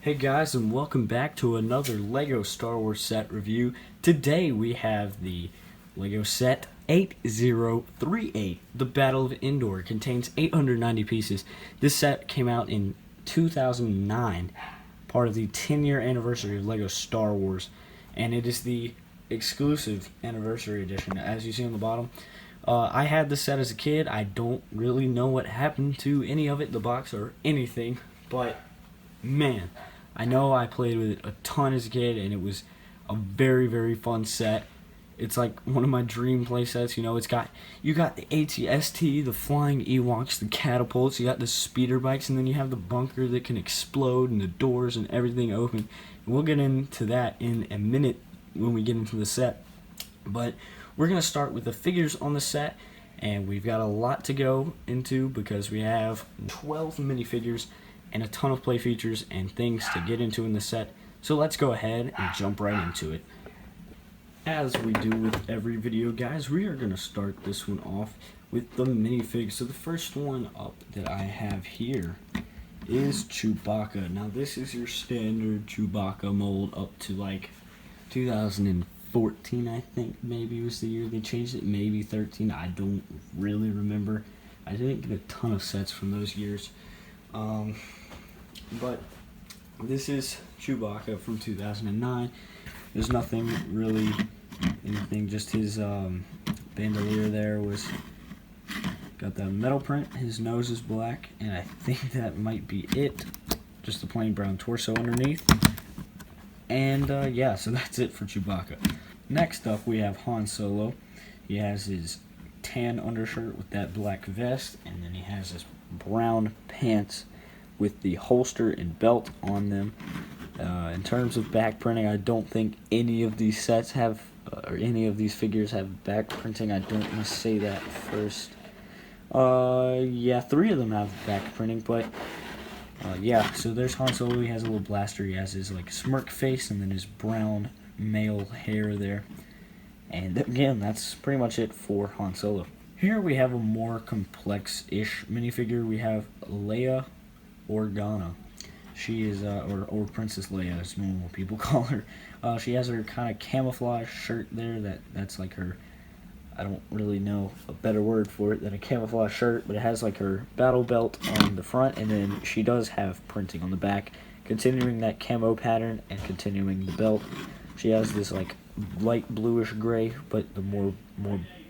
Hey guys, and welcome back to another LEGO Star Wars set review. Today we have the LEGO set 8038. The Battle of Endor. It contains 890 pieces. This set came out in 2009, part of the 10-year anniversary of LEGO Star Wars, and it is the exclusive anniversary edition, as you see on the bottom. I had this set as a kid. I don't really know what happened to any of it, the box or anything, but man, I know I played with it a ton as a kid, and it was a very, very fun set. It's like one of my dream play sets. You got the AT-ST, the flying Ewoks, the catapults. You got the speeder bikes, and then you have the bunker that can explode, and the doors and everything open. And we'll get into that in a minute when we get into the set. But we're gonna start with the figures on the set, and we've got a lot to go into because we have 12 minifigures and a ton of play features and things to get into in the set. So let's go ahead and jump right into it. As we do with every video, guys, we are going to start this one off with the minifig. So the first one up that I have here is Chewbacca. Now this is your standard Chewbacca mold up to like 2014, I think maybe was the year they changed it, maybe 13, I don't really remember. I didn't get a ton of sets from those years. But this is Chewbacca from 2009. There's nothing really, anything, just his bandolier there was, got that metal print, his nose is black, and I think that might be it. Just a plain brown torso underneath. And yeah, so that's it for Chewbacca. Next up we have Han Solo. He has his tan undershirt with that black vest, and then he has his brown pants with the holster and belt on them. In terms of back printing, I don't think any of these sets have, or any of these figures have back printing. I don't want to say that first. Yeah, 3 of them have back printing, but yeah, so there's Han Solo. He has a little blaster. He has his like smirk face and then his brown male hair there. And again, that's pretty much it for Han Solo. Here we have a more complex-ish minifigure. We have Leia Organa. She is, or Princess Leia, as normal people call her. She has her kind of camouflage shirt there. That's like her, I don't really know a better word for it than a camouflage shirt, but it has like her battle belt on the front, and then she does have printing on the back, continuing that camo pattern and continuing the belt. She has this like light bluish gray, but the more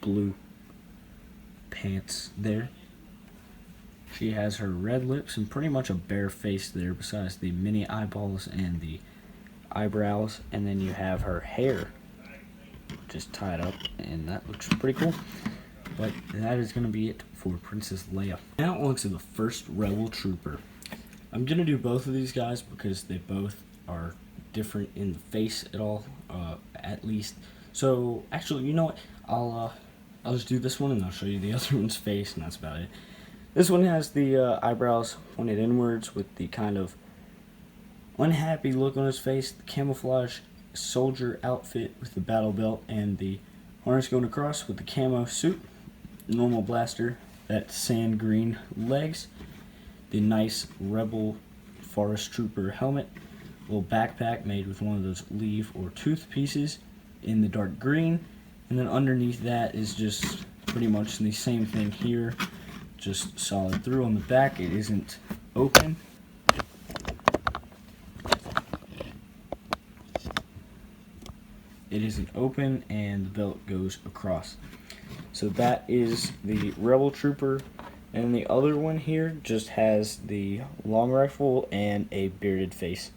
blue pants there. She has her red lips and pretty much a bare face there, besides the mini eyeballs and the eyebrows. And then you have her hair just tied up, and that looks pretty cool. But that is going to be it for Princess Leia. Now on to the first Rebel Trooper. I'm going to do both of these guys because they both are different in the face at least. So actually, you know what? I'll just do this one and I'll show you the other one's face, and that's about it. This one has the eyebrows pointed inwards with the kind of unhappy look on his face, the camouflage soldier outfit with the battle belt and the harness going across with the camo suit, normal blaster, that sand green legs, the nice Rebel Forest Trooper helmet, little backpack made with one of those leaf or tooth pieces in the dark green, and then underneath that is just pretty much the same thing here. Just solid through on the back. It isn't open. It isn't open, and the belt goes across. So that is the Rebel Trooper, and the other one here just has the long rifle and a bearded face.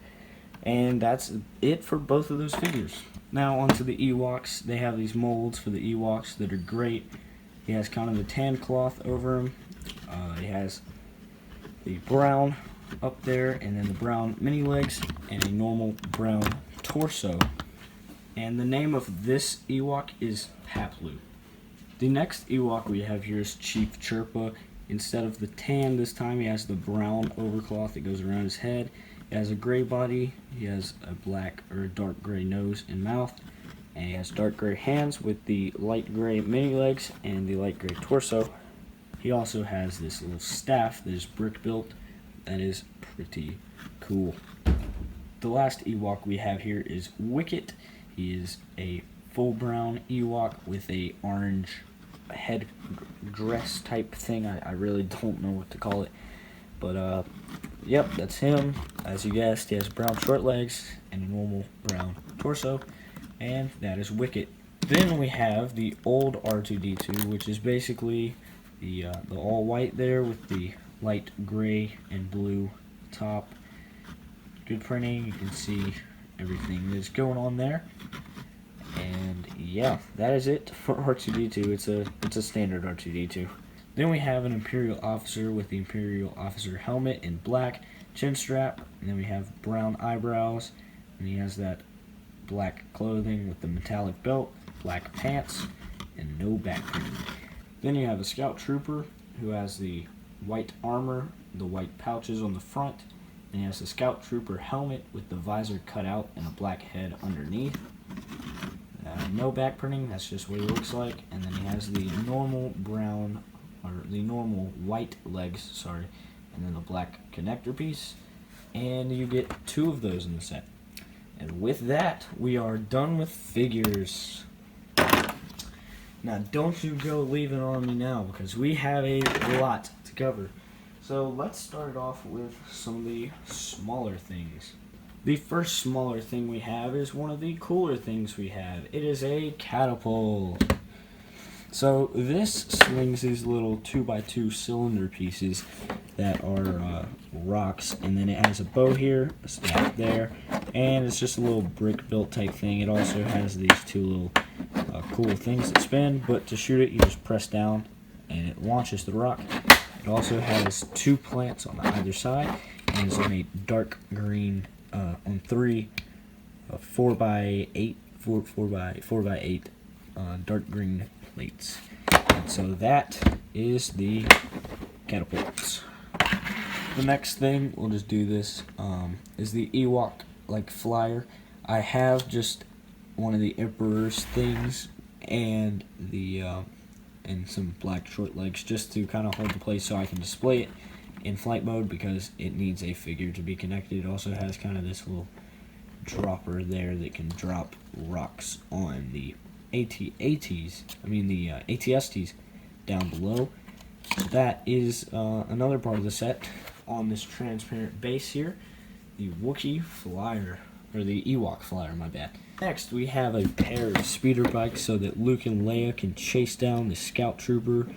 And that's it for both of those figures. Now onto the Ewoks. They have these molds for the Ewoks that are great. He has kind of the tan cloth over him. He has the brown up there, and then the brown mini legs, and a normal brown torso. And the name of this Ewok is Haplu. The next Ewok we have here is Chief Chirpa. Instead of the tan this time, he has the brown overcloth that goes around his head. He has a gray body. He has a black or a dark gray nose and mouth. And he has dark gray hands with the light gray mini legs and the light gray torso. He also has this little staff that is brick built. That is pretty cool. the last Ewok we have here is Wicket. He is a full brown Ewok with a orange head dress type thing. I really don't know what to call it. But, yep, that's him. As you guessed, he has brown short legs and a normal brown torso. And that is Wicket. Then we have the old R2-D2, which is basically the all white there with the light gray and blue top. Good printing. You can see everything that's going on there. And yeah, that is it for R2-D2. It's a standard R2-D2. Then we have an Imperial officer with the Imperial officer helmet in black, chin strap, and then we have brown eyebrows, and he has that black clothing with the metallic belt, black pants, and no back printing. Then you have a scout trooper who has the white armor, the white pouches on the front, and he has the scout trooper helmet with the visor cut out and a black head underneath. No back printing, that's just what he looks like. And then he has the normal brown, or the normal white legs, sorry, and then the black connector piece. And you get 2 of those in the set. And with that, we are done with figures. Now, don't you go leaving on me now, because we have a lot to cover. So let's start off with some of the smaller things. The first smaller thing we have is one of the cooler things we have. It is a catapult. So this slings these little 2x2 cylinder pieces that are rocks, and then it has a bow here, a staff there, and it's just a little brick built type thing. It also has these 2 little cool things that spin, but to shoot it you just press down and it launches the rock. It also has 2 plants on either side, and it's in a dark green on 3 4x8 dark green plates. And so that is the catapults. The next thing, we'll just do this, is the Ewok like flyer. I have just one of the Emperor's things and the and some black short legs just to kind of hold the place so I can display it in flight mode, because it needs a figure to be connected. It also has kind of this little dropper there that can drop rocks on the ATSTs down below. So that is another part of the set on this transparent base here, the Wookiee flyer, or the Ewok flyer, my bad. Next, we have a pair of speeder bikes so that Luke and Leia can chase down the scout trooper.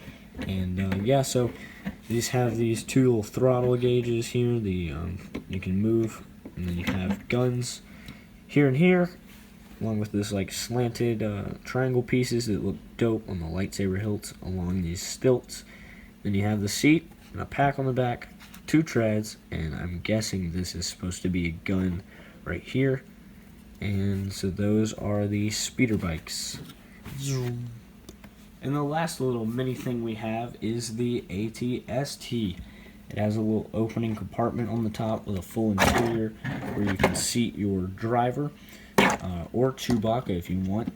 And yeah, so these have these 2 little throttle gauges here. You can move, and then you have guns here and here, along with this like slanted triangle pieces that look dope on the lightsaber hilts along these stilts. Then you have the seat and a pack on the back, 2 treads, and I'm guessing this is supposed to be a gun right here. And so those are the speeder bikes. And the last little mini thing we have is the ATST. It has a little opening compartment on the top with a full interior where you can seat your driver or Chewbacca if you want.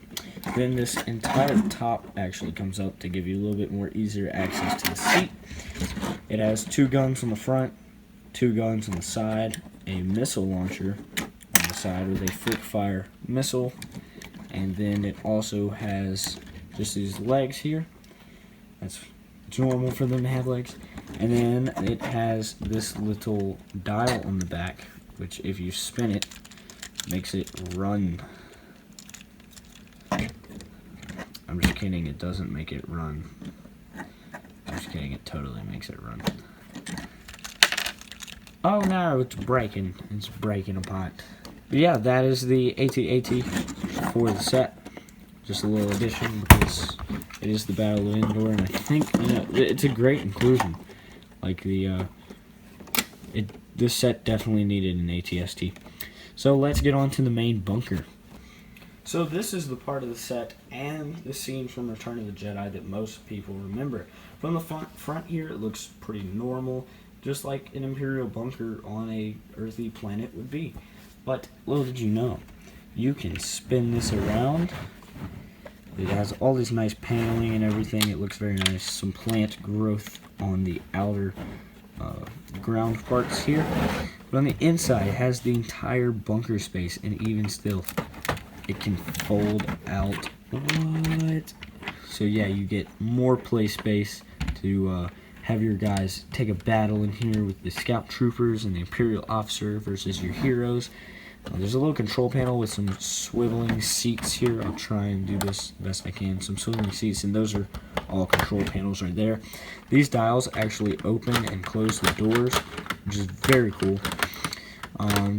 Then this entire top actually comes up to give you a little bit more easier access to the seat. It has 2 guns on the front, 2 guns on the side, a missile launcher on the side with a flip fire missile, and then it also has just these legs here. It's normal for them to have legs. And then it has this little dial on the back, which if you spin it, makes it run. I'm just kidding, it doesn't make it run. I'm just kidding, it totally makes it run. Oh no, it's breaking. It's breaking apart. But yeah, that is the AT-AT for the set. Just a little addition because it is the Battle of Endor, and I think, you know, it's a great inclusion. Like this set definitely needed an AT-ST. So let's get on to the main bunker. So this is the part of the set and the scene from Return of the Jedi that most people remember. From the front here, it looks pretty normal, just like an Imperial bunker on a earthly planet would be. But little did you know, you can spin this around. It has all this nice paneling and everything. It looks very nice. Some plant growth on the outer ground parts here. But on the inside, it has the entire bunker space, and even still, it can fold out. What? So yeah, you get more play space to have your guys take a battle in here with the scout troopers and the Imperial officer versus your heroes. There's a little control panel with some swiveling seats here. I'll try and do this the best I can. Some swiveling seats, and those are all control panels right there. These dials actually open and close the doors, which is very cool.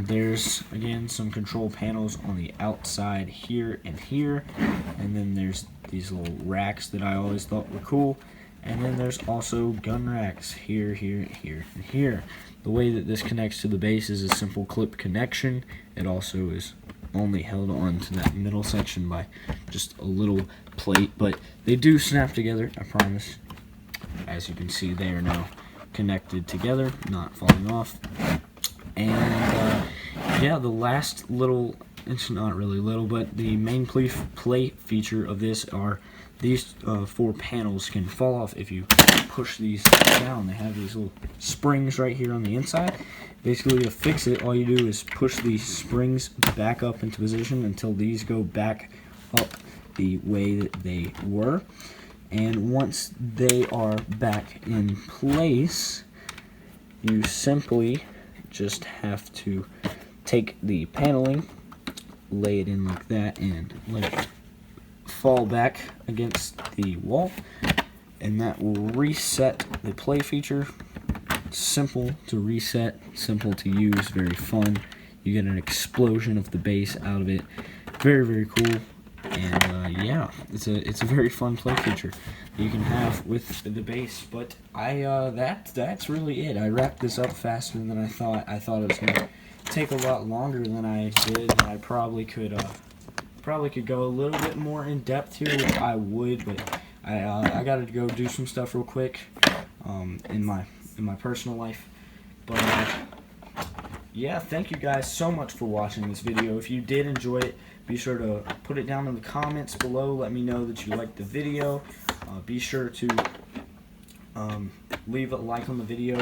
There's, again, some control panels on the outside here, and then there's these little racks that I always thought were cool. And then there's also gun racks here, and here. The way that this connects to the base is a simple clip connection. It also is only held on to that middle section by just a little plate, but they do snap together, I promise. As you can see, they are now connected together, not falling off. And yeah, the last little, it's not really little, but the main play feature of this are these 4 panels can fall off if you push these down. They have these little springs right here on the inside. Basically, to fix it, all you do is push these springs back up into position until these go back up the way that they were. And once they are back in place, you simply just have to take the paneling, lay it in like that, and let it fall back against the wall, and that will reset the play feature. Simple to reset, simple to use, very fun. You get an explosion of the base out of it. Very, very cool. And yeah, it's a very fun play feature that you can have with the base. But that's really it. I wrapped this up faster than I thought. I thought it was gonna take a lot longer than I did, and I probably could go a little bit more in depth here, which I would, but I gotta go do some stuff real quick in my personal life. But yeah, thank you guys so much for watching this video. If you did enjoy it, be sure to put it down in the comments below. Let me know that you liked the video. Be sure to leave a like on the video.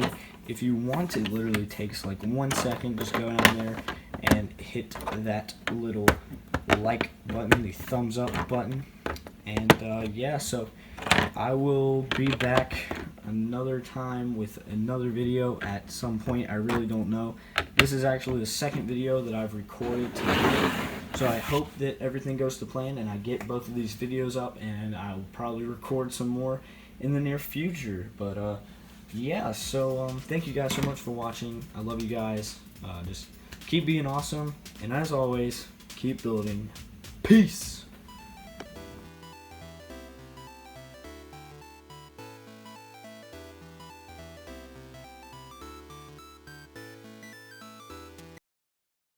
If you want, it literally takes like 1 second. Just go down there and hit that little like button, the thumbs up button. And yeah, so I will be back another time with another video at some point. I really don't know. This is actually the second video that I've recorded today, so I hope that everything goes to plan and I get both of these videos up, and I'll probably record some more in the near future. But yeah, so thank you guys so much for watching. I love you guys. Just keep being awesome, and as always, keep building. Peace.